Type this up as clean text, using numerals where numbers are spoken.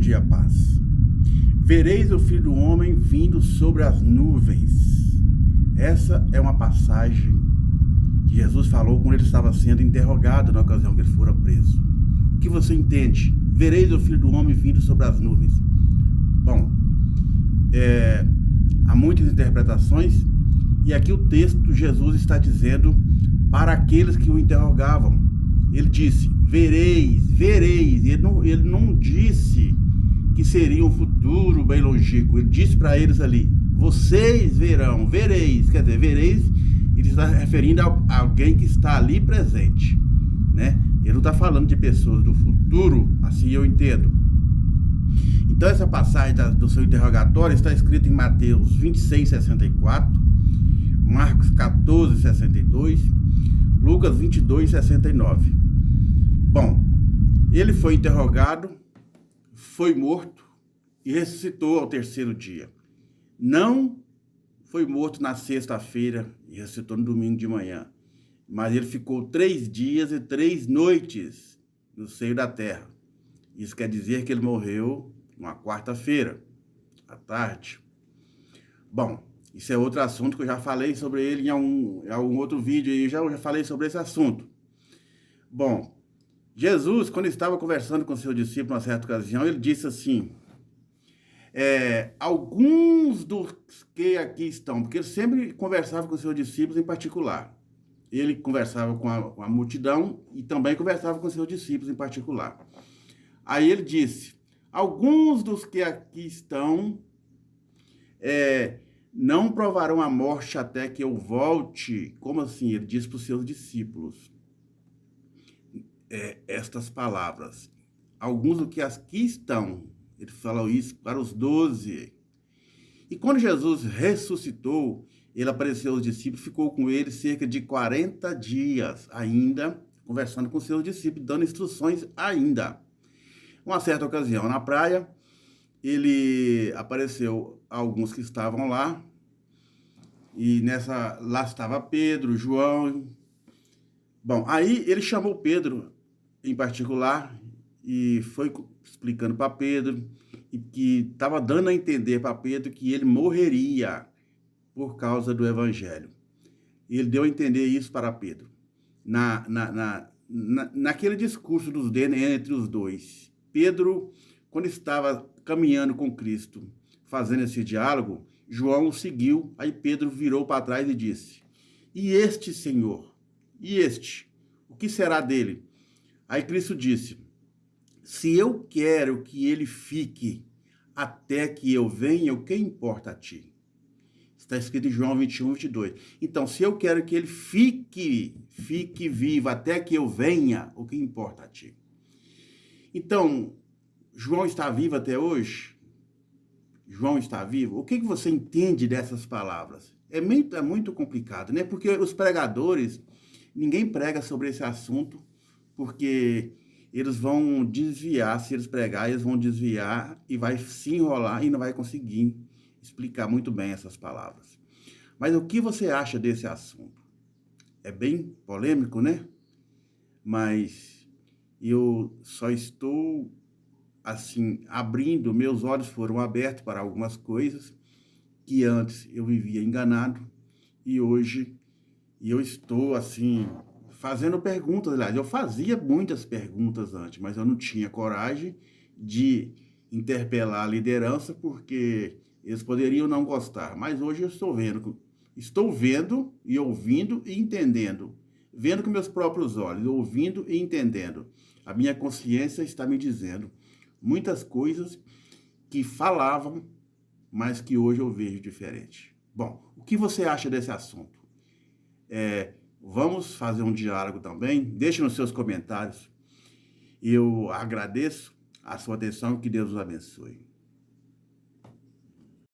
dia, paz. Vereis o Filho do Homem vindo sobre as nuvens. Essa é uma passagem que Jesus falou quando ele estava sendo interrogado na ocasião que ele fora preso. O que você entende? Vereis o Filho do Homem vindo sobre as nuvens. Bom, há muitas interpretações, e aqui o texto Jesus está dizendo para aqueles que o interrogavam. Ele disse, vereis. Ele não disse que seria um futuro bem longínquo. Ele disse para eles ali, vocês verão, vereis. Quer dizer, vereis, ele está referindo a alguém que está ali presente, né? Ele não está falando de pessoas do futuro, assim eu entendo. Então essa passagem do seu interrogatório está escrita em Mateus 26:64, Marcos 14:62, Lucas 22:69. Bom, ele foi interrogado, foi morto e ressuscitou ao terceiro dia. Não foi morto na sexta-feira e ressuscitou no domingo de manhã, mas ele ficou 3 dias e 3 noites no seio da terra. Isso quer dizer que ele morreu uma quarta-feira, à tarde. Bom, isso é outro assunto que eu já falei sobre ele em algum outro vídeo e eu já falei sobre esse assunto. Bom, Jesus, quando estava conversando com seus discípulos, numa certa ocasião, ele disse assim, alguns dos que aqui estão, porque ele sempre conversava com seus discípulos em particular. Ele conversava com a multidão e também conversava com seus discípulos em particular. Aí ele disse, alguns dos que aqui estão não provarão a morte até que eu volte. Como assim? Ele disse para os seus discípulos estas palavras. Alguns dos que aqui estão, ele falou isso para os 12. E quando Jesus ressuscitou, ele apareceu aos discípulos, ficou com eles cerca de 40 dias ainda, conversando com seus discípulos, dando instruções ainda. Uma certa ocasião, na praia, ele apareceu a alguns que estavam lá, e lá estava Pedro, João. Bom, aí ele chamou Pedro em particular e foi explicando para Pedro e que estava dando a entender para Pedro que ele morreria por causa do evangelho. E ele deu a entender isso para Pedro. Naquele discurso entre os dois, Pedro, quando estava caminhando com Cristo, fazendo esse diálogo, João o seguiu, aí Pedro virou para trás e disse, e este, Senhor? E este? O que será dele? Aí Cristo disse, se eu quero que ele fique até que eu venha, o que importa a ti? Está escrito em João 21:22. Então, se eu quero que ele fique vivo até que eu venha, o que importa a ti? Então, João está vivo até hoje? João está vivo? O que você entende dessas palavras? É muito complicado, né? Porque os pregadores, ninguém prega sobre esse assunto, porque eles vão desviar, se eles pregarem, eles vão desviar e vai se enrolar e não vai conseguir explicar muito bem essas palavras. Mas o que você acha desse assunto? É bem polêmico, né? Mas eu só estou, assim, abrindo, meus olhos foram abertos para algumas coisas que antes eu vivia enganado e hoje eu estou, assim, fazendo perguntas. Aliás, eu fazia muitas perguntas antes, mas eu não tinha coragem de interpelar a liderança porque eles poderiam não gostar. Mas hoje eu estou vendo e ouvindo e entendendo. Vendo com meus próprios olhos, ouvindo e entendendo. A minha consciência está me dizendo muitas coisas que falavam, mas que hoje eu vejo diferente. Bom, o que você acha desse assunto? Vamos fazer um diálogo também? Deixe nos seus comentários. Eu agradeço a sua atenção, que Deus os abençoe.